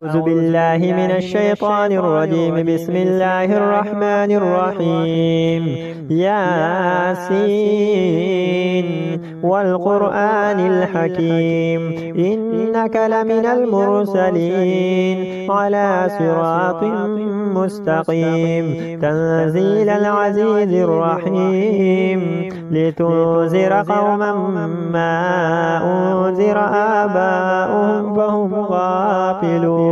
أعوذ بالله من الشيطان الرجيم. بسم الله الرحمن الرحيم. ياسين والقرآن الحكيم إنك لمن المرسلين على صراط مستقيم تنزيل العزيز الرحيم لتنذر قوما ما أنذر آباؤهم فهم غافلون.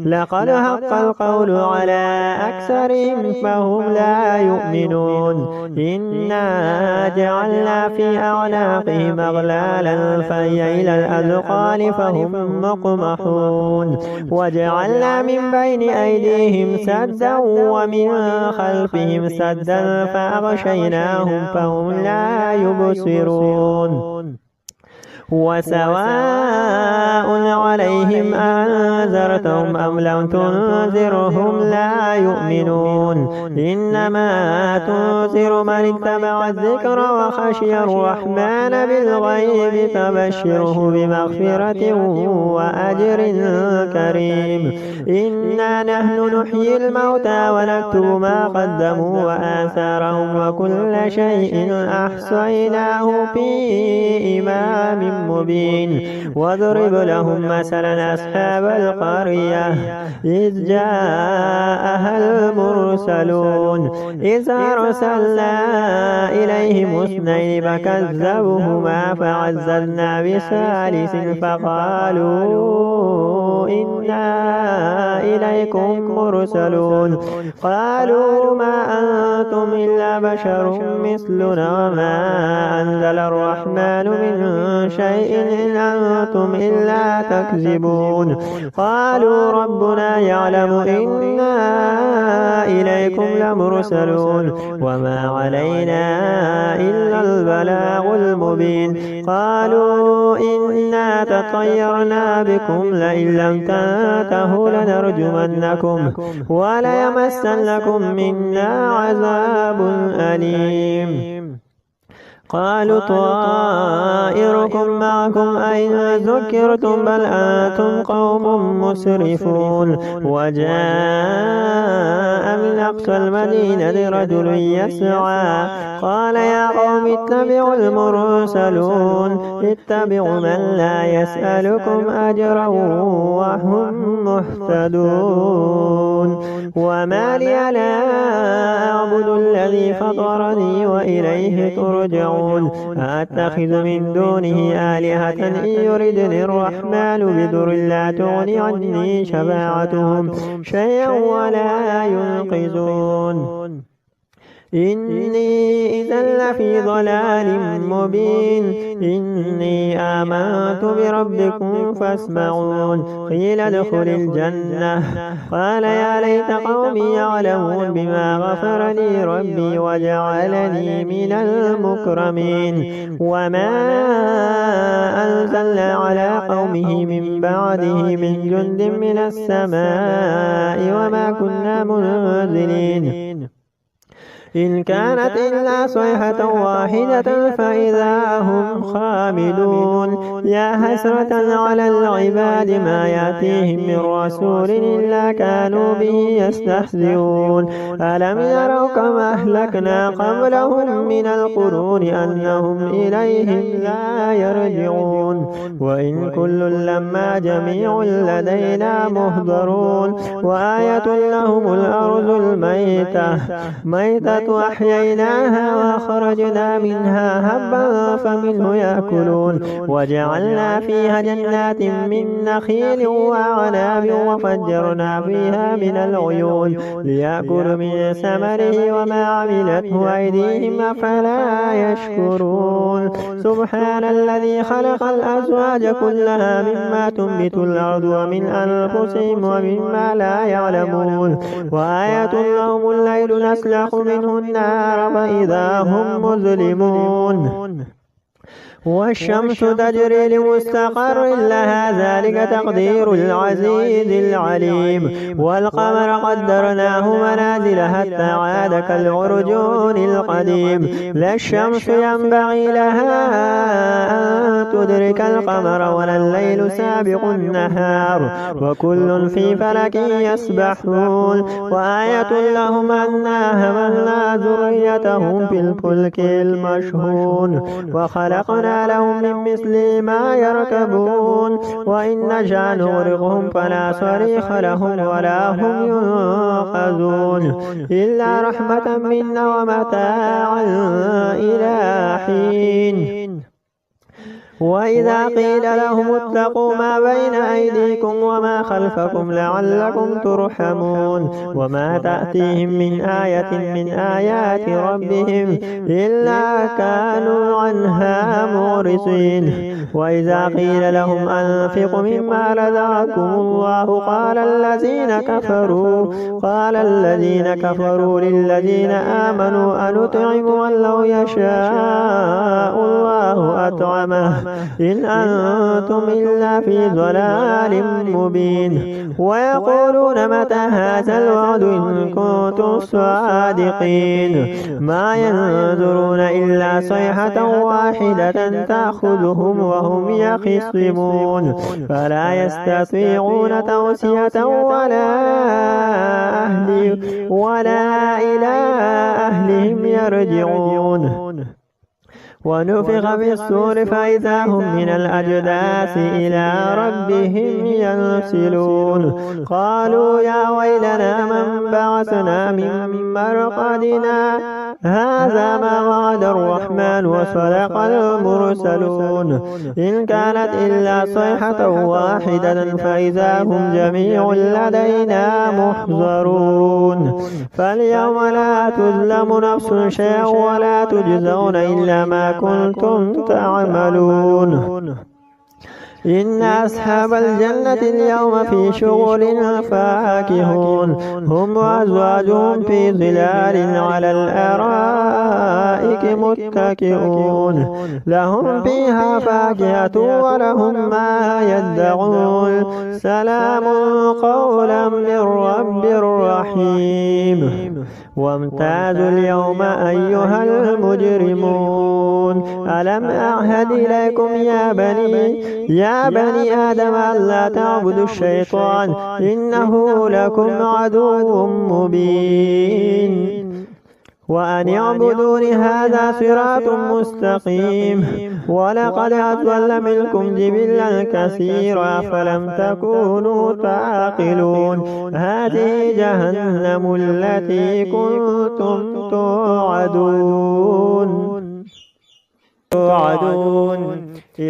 لقد حق القول على أكثرهم فهم لا يؤمنون. إنا جعلنا في أعناقهم أغلالا فهي إلى الأذقان فهم مقمحون. وجعلنا من بين أيديهم سدا ومن خلفهم سدا فأغشيناهم فهم لا يبصرون. وسواء عليهم أنذرتهم أم لم تنذرهم لا يؤمنون. إنما تنذر من اتبع الذكر وخشي الرحمن بالغيب فبشره بمغفرة وأجر كريم. إنا نحن نحيي الموتى ونكتب ما قدموا وآثارهم وكل شيء أحصيناه في إمام مبين. واضرب لهم مثلا أصحاب القرية إذ جاءها المرسلون إذ أرسلنا إليهم اثنين فكذبوهما فعززنا بثالث فقالوا إنا إليكم مرسلون. قالوا ما أنتم إلا بشر مثلنا وما أنزل الرحمن من شيء إن أنتم إلا تكذبون. قالوا ربنا يعلم إنا إليكم لمرسلون وما علينا إلا البلاغ المبين. قالوا إنا تطيرنا بكم لئن لم تنتهوا لنرجمنكم وليمسنكم منا عذاب أليم. قالوا طائركم معكم أئن ذكرتم بل أنتم قوم مسرفون. وجاء من أقصى المدينة رجل يسعى قال يا قوم اتبعوا المرسلون اتبعوا من لا يسألكم أجرا وهم مهتدون. وما لي لا أعبد الذي فطرني وإليه ترجعون. أتخذ من دونه آلهة إن يردني الرحمن بضر لا تغني عني شفاعتهم شيئا ولا ينقذون. إني إذا لفي ضلال مبين. إني آمنت بربكم فاسمعون. قيل ادخل الجنة قال يا ليت قومي يعلمون بما غفر لي ربي وجعلني من المكرمين. وما أنزلنا على قومه من بعده من جند من السماء وما كنا منزلين. إن كانت إلا صيحة واحدة فإذا هم خامدون. يا حسرة على العباد ما يأتيهم من رسول إلا كانوا به يستهزئون. ألم يروا كما أهلكنا قبلهم من القرون أنهم إليهم لا يرجعون. وإن كل لما جميع لدينا مهضرون. وآية لهم الأرض الميتة وأحييناها وأخرجنا منها هبا فمنه يأكلون. وجعلنا فيها جنات من نخيل وأعناب وفجرنا فيها من العيون ليأكلوا من ثمره وما عملته أيديهم أفلا يشكرون. سبحان الذي خلق الأزواج كلها مما تنبت الأرض ومن أنفسهم ومما لا يعلمون. وآية لهم الليل نسلخ منه النار فإذا هم مظلمون. والشمس تجري لمستقر لها ذلك تقدير العزيز العليم. والقمر قدرناه منازل حتى عاد كالعرجون القديم. لا الشمس ينبغي لها أن تدرك القمر ولا الليل سابق النهار وكل في فلك يسبحون. وآية لهم أنا حملنا ذريتهم في الفلك المشحون وخلقنا لهم من مثل ما يركبون وإن نشأ نغرقهم فلا صريخ لهم ولا هم ينقذون إلا رحمة منا ومتاعا إلى حين. وإذا قيل لهم اتقوا ما بين أيديكم وما خلفكم لعلكم ترحمون وما تأتيهم من آية من آيات ربهم إلا كانوا عنها معرضين. وإذا قيل لهم أنفقوا مما رزقكم الله قال الذين كفروا للذين آمنوا أنطعم من لو يشاء الله أطعمه إن أنتم إلا في ضلال مبين. ويقولون متى هذا الوعد إن كنتم صادقين ما ينظرون إلا صيحة واحدة تأخذهم وهم يخصمون فلا يستطيعون توصية ولا إلى أهلهم يرجعون. ونفخ في الصور فإذا هم من الأجداث إلى ربهم ينسلون. قالوا يا ويلنا من بعثنا من مرقدنا هذا ما وعد الرحمن وصدق المرسلون إن كانت إلا صيحة واحدة فإذا هم جميع لدينا محضرون. فاليوم لا تظلم نفس شيئا ولا تجزون إلا ما كنتم تعملون. إن أصحاب الجنة اليوم في شغل فاكهون هم وأزواجهم في ظلال على الأرائك متكئون لهم فيها فاكهة ولهم ما يدعون سلام قولا من رب رحيم. وامتازوا اليوم أيها المجرمون ألم أعهد إليكم يا بني آدم ألا تعبدوا الشيطان إنه لكم عدو مبين وأن يعبدون هذا صراط مستقيم. ولقد أضل منكم جبلا كثيرا فلم تكونوا تعقلون هذه جهنم التي كنتم توعدون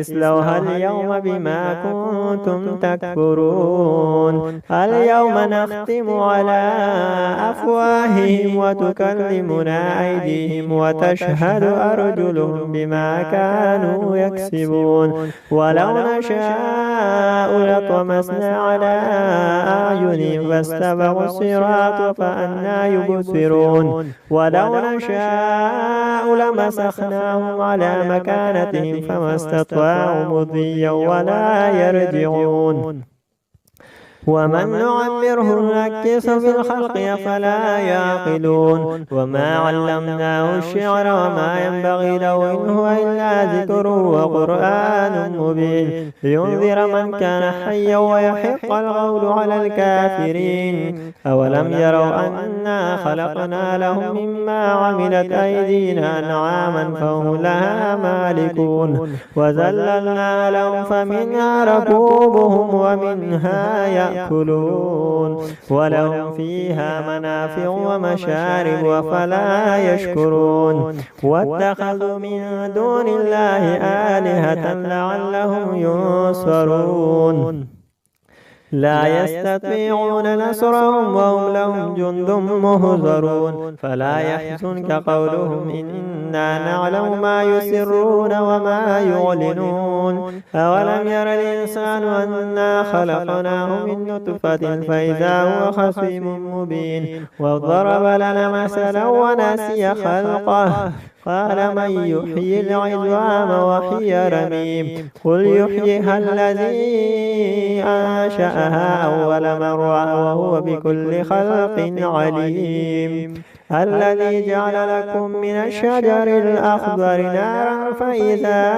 اصلوها اليوم بما كنتم تكفرون. اليوم نختم على أفواههم وتكلمنا أيديهم وتشهد أرجلهم بما كانوا يكسبون. ولو نشاء لطمسنا على أعينهم فاستبقوا الصراط فأنى يبصرون. ولو نشاء لمسخناهم على مكانتهم فما استطاعوا مضيا ولا يرجعون. ومن نعمره نكس في الخلق أفلا يعقلون. وما علمناه الشعر وما ينبغي له إن هو إلا ذكر وقرآن مبين لينذر من كان حيا ويحق القول على الكافرين. أولم يروا أنا خلقنا لهم مما عملت أيدينا أنعاما فهم لها مالكون وذللنا لهم فمنها ركوبهم ومنها يأكلون ولهم فيها منافع ومشارب أفلا يشكرون. واتخذوا من دون الله آلهة لعلهم ينصرون لا يستطيعون نصرهم وهم لهم جند مهزرون. فلا يحزنك قولهم إن إنا نعلم ما يسرون وما يعلنون أولم ير الإنسان أنا خلقناه من نطفة فإذا هو خصيم مبين وضرب لنا مثلا ونسي خلقه قال من يحيي العظام وهي رميم قل يحييها الذي أنشأها أول مرة وهو بكل خلق عليم الذي جعل لكم من الشجر الأخضر نارا فإذا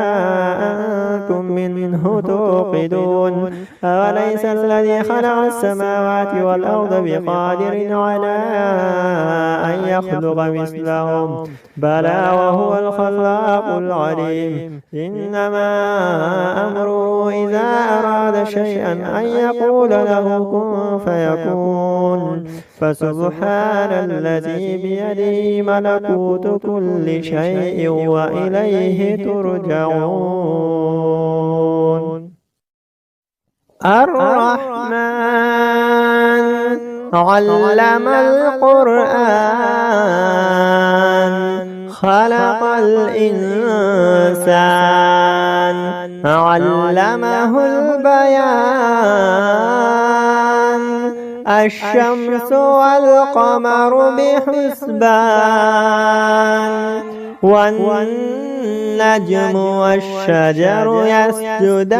أنتم منه توقدون أوليس الذي خلق السماوات والأرض بقادر على أن يخلق مثلهم بلى وهو الخلاق العليم إنما أمره إذا أراد شيئا أن يقول له كن فيكون فسبحان الذي بيده ملكوت كل شيء وإليه ترجعون الرحمن علم القرآن خلق الإنسان علمه البيان الشمس والقمر بحسبان والنجم والشجر يسجدان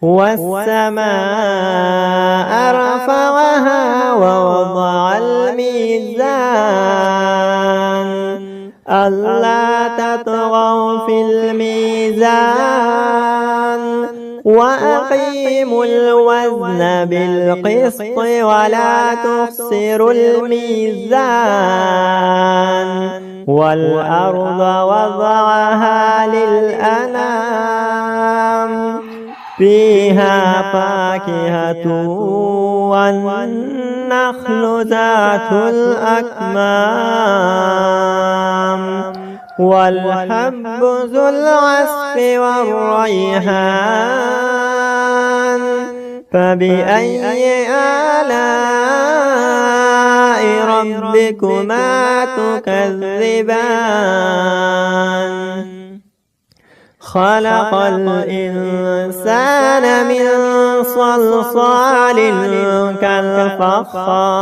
والسماء رفعها ووضع الميزان ألا تطغوا في الميزان وأقيموا الوزن بالقسط ولا تخسروا الميزان والأرض وضعها للأنام فيها فاكهة والنخل ذات الأكمام والحب ذو العصف والريحان فبأي آلاء ربكما تكذبان خلق الإنسان من صلصال كالفخار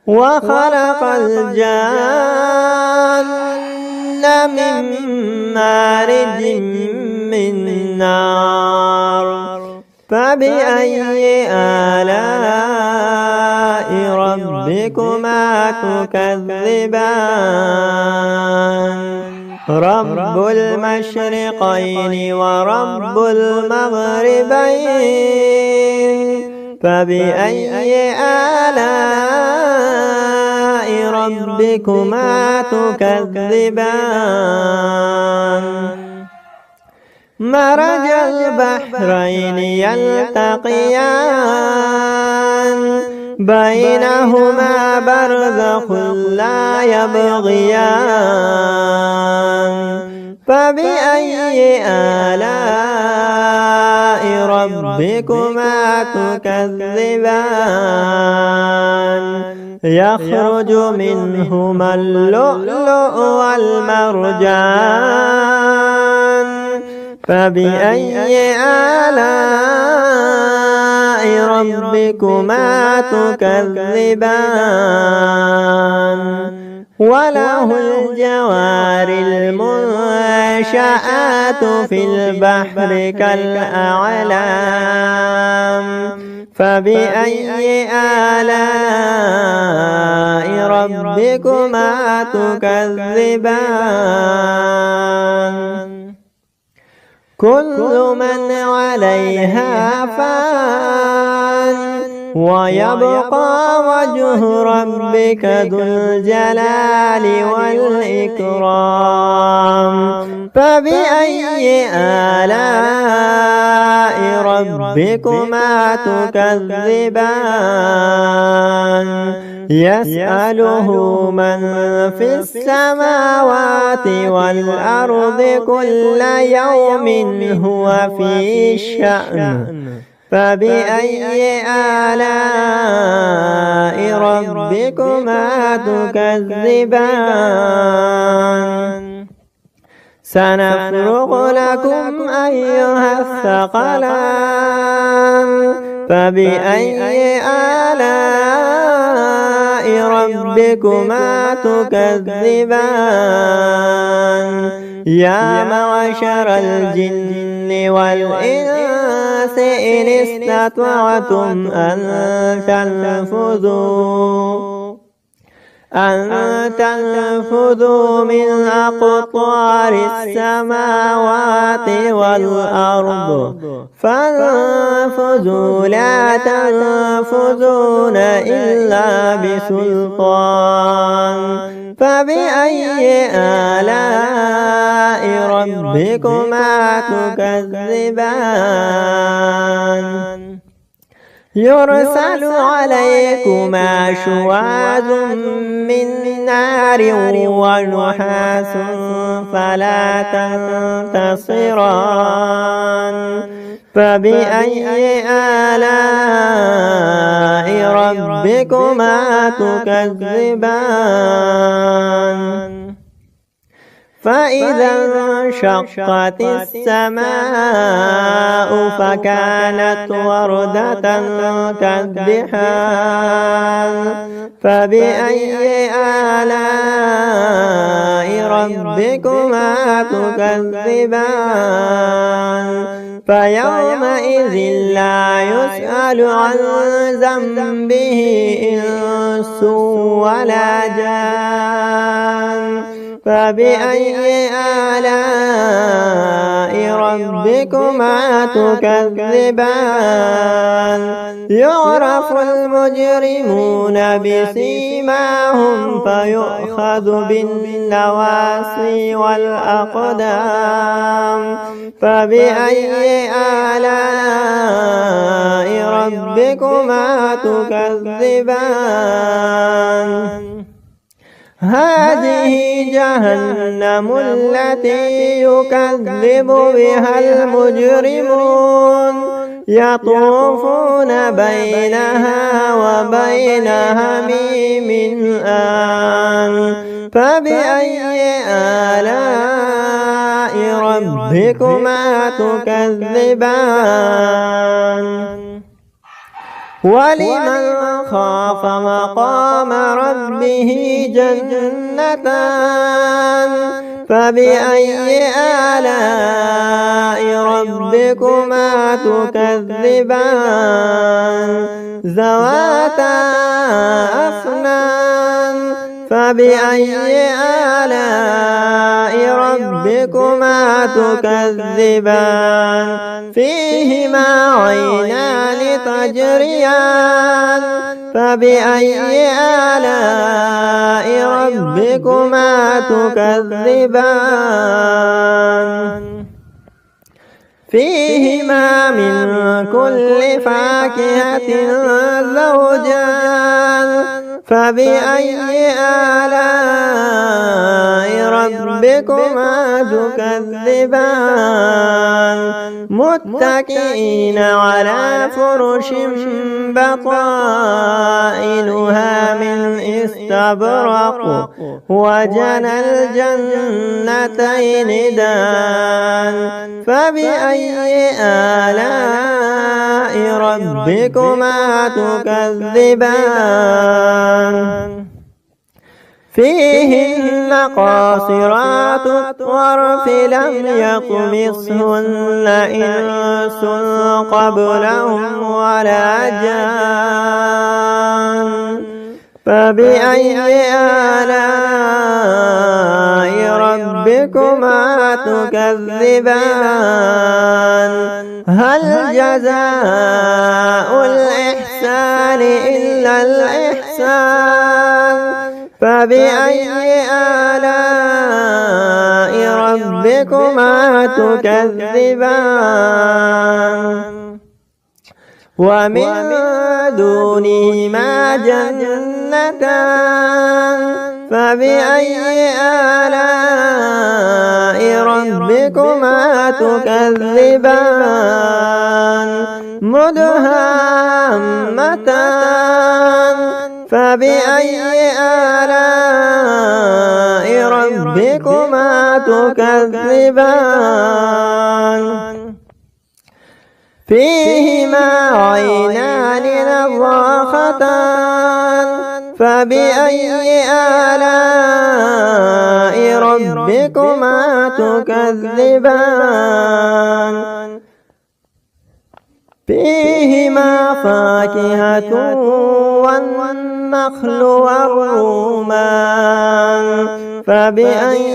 وخلق الجان من مارج من نار فبأي آلاء ربكما تكذبان رب المشرقين ورب المغربين فبأي آلاء ربكما تكذبان مرج البحرين يلتقيان بينهما برزخ لا يبغيان فبأي آلاء ربكما تكذبان يخرج منهما اللؤلؤ والمرجان فبأي آلاء ربكما تكذبان وله الجوار المنشآت في البحر كالأعلام فبأي آلاء ربكما تكذبان كل من عليها فان ويبقى وجه ربك ذو الجلال والإكرام فبأي آلاء ربكما تكذبان يسأله من في السماوات والأرض كل يوم هو في شأن فبأي آلاء ربكما تكذبان سنفرغ لكم أيها الثقلان فبأي آلاء ربكما تكذبان يا معشر الجن والإنس إن استطعتم أن تنفذوا من أقطار السماوات والأرض فانفذوا لا تنفذون إلا بسلطان فبأي آلاء ربكما تكذبان يرسل عليكما شواظ من نار ونحاس فلا تنتصران فبأي آلاء ربكما تكذبان فإذا انشقت السماء فكانت وردة كالدحان فبأي آلاء ربكما تكذبان فيومئذ لا يسأل عن ذنبه إنس ولا جان فبأي آلاء ربكما تكذبان يعرف المجرمون بسيماهم فيؤخذ بالنواصي والأقدام فبأي آلاء ربكما تكذبان هذه جهنم التي يكذب بها المجرمون يطوفون بينها وبين حميم آن فبأي آلاء ربكما تكذبان ولمن خاف مقام ربه جنتان فبأي آلاء ربكما تكذبان ذواتا أفنان فبأي آلاء ربكما تكذبان فيهما عينان تجريان فبأي آلاء ربكما تكذبان فيهما من كل فاكهة زوجان فبأي آلاء ربكما تكذبان متكئين على فرش بطائنها من استبرق وجنى الجنتين دان فبأي آلاء ربكما تكذبان فيهن قاصرات الطرف لم يطمثهن إنس قبلهم ولا جان فبأي آلاء ربكما تكذبان هل جزاء الإحسان إلا الإحسان فبأي آلاء ربكما تكذبان ومن دونهما جنتان فبأي آلاء ربكما تكذبان مدهامتان فبأي آلاء ربكما تكذبان فيهما عينان نضاختان فبأي آلاء ربكما تكذبان فيهما فاكهة والنخل والرمان فبأي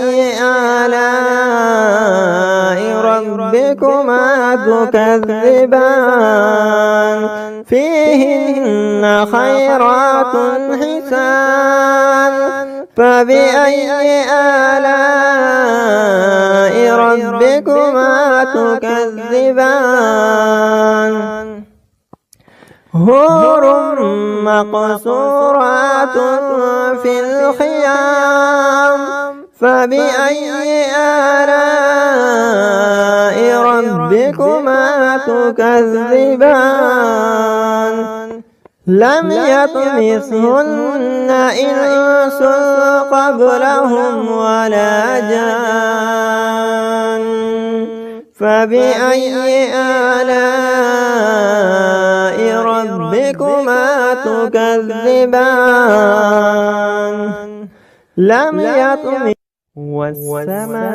آلاء ربكما تكذبان فيهن خيرات حسان فبأي آلاء ربكما تكذبان حور مقصورات في الخيام فبأي آلاء ربكما تكذبان لم يطمثهن إنس قبلهم ولا جان فبأي آلاء ربكما تكذبان لم يطمث والسماء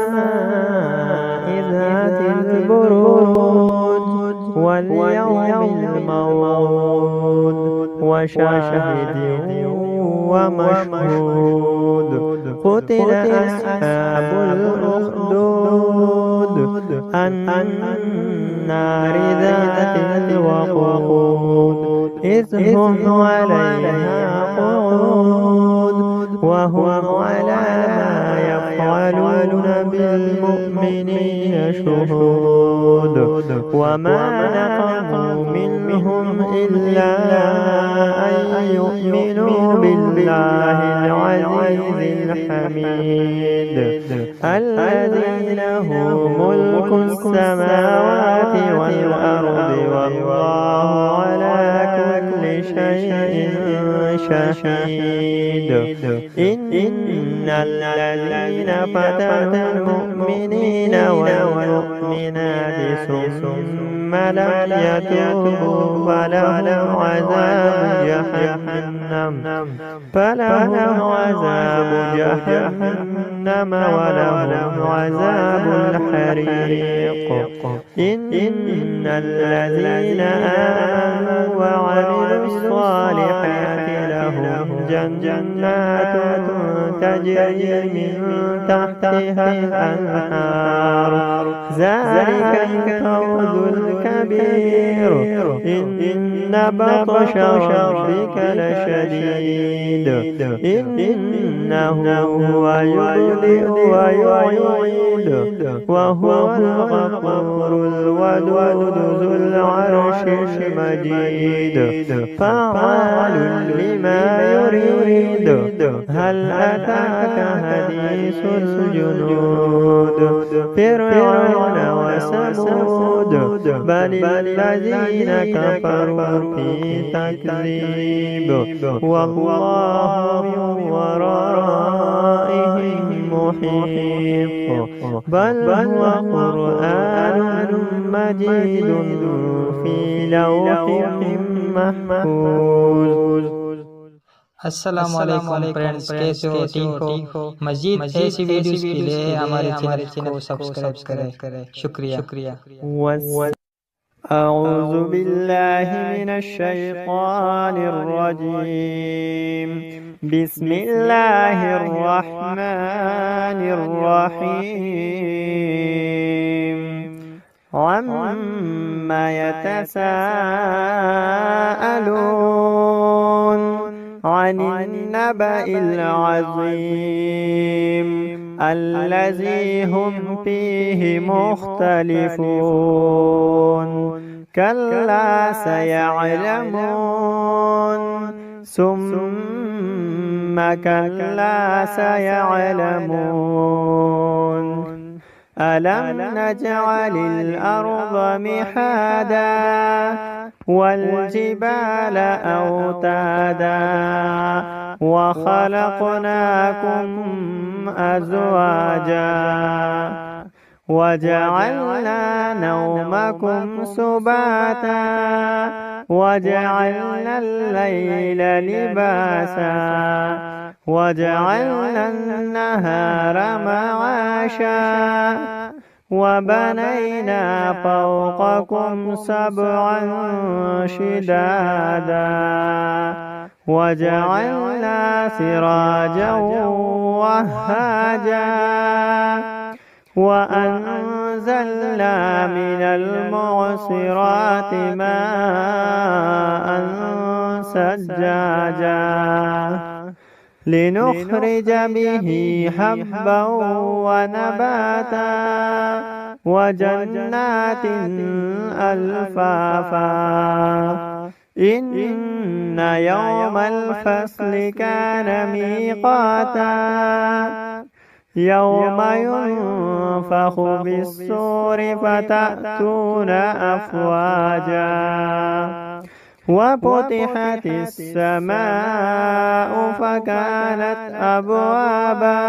ذات البروج واليوم الموعود وشاهد ومشهود قتل أصحاب الأخدود النار ذات الوقود إذ هم عليها قعود وهم على ما يفعلون بالمؤمنين شهود وما نقموا منهم إلا أن يؤمنوا بالله العزيز الحميد الذي له ملك السماوات والأرض والله على كل شيء شهيد إن الذين فتنوا المؤمنين والمؤمنات ثم لم يتوبوا فلهم عذاب جهنم ولهم عذاب الحريق إن الذين آمنوا وعملوا الصالحات لهم جنات تجري من تحتها الأنهار ذلك الفوز الكبير إن بطش ربك لشديد إنه هو يبدئ ويعيد وهو الغفور الودود ذو العرش المجيد فعال لما يريد هل أتاك حديث الجنود فرعون وثمود بل الذين كفروا في تكذيب والله من ورائهم محيط بل هو قرآن مجيد في لوح محفوظ। अस्सलाम वालेकुम फ्रेंड्स, कैसे हो? ठीक हो? मजीद ऐसी वीडियोस के लिए हमारे चैनल को सब्सक्राइब करें। शुक्रिया। أعوذ بالله من الشيطان الرجيم بسم الله الرحمن الرحيم عما يتساءلون عن النبأ العظيم الذي هم فيه مختلفون كلا سيعلمون ثم كلا سيعلمون ألم نجعل الأرض مهادا والجبال أوتادا وخلقناكم أزواجا وجعلنا نومكم سباتا وجعلنا الليل لباسا وجعلنا النهار معاشا وبنينا فوقكم سبعا شدادا وجعلنا سراجا وهاجا وأنزلنا من المعصرات ماء ثجاجا لنخرج به حبا ونباتا وجنات ألفافا إن يوم الفصل كان ميقاتا يوم ينفخ بالصور فتأتون أفواجا وفتحت السماء فكانت أبوابا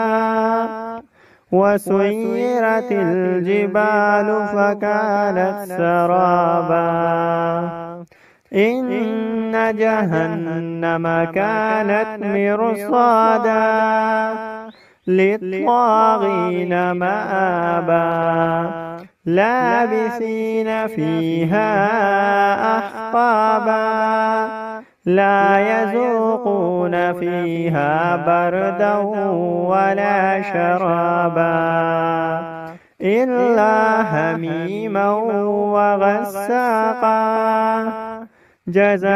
وسيرت الجبال فكانت سرابا إن جهنم كانت مرصادا للطاغين مآبا لابثين فيها أحقابا لا يذوقون فيها بردا ولا شرابا إلا حميما وغساقا جزاء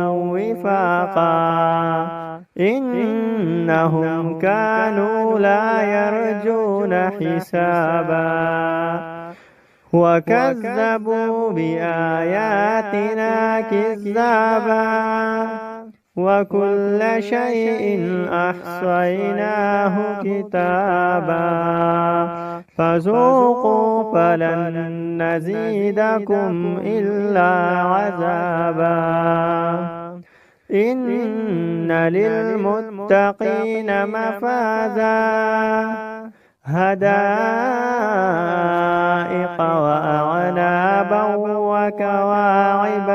وفاقا إنهم كانوا لا يرجون حسابا وكذبوا بآياتنا كذابا وكل شيء أحصيناه كتابا فذوقوا فلن نزيدكم إلا عذابا إن للمتقين مفازا هدائق وأعنابا وكواعب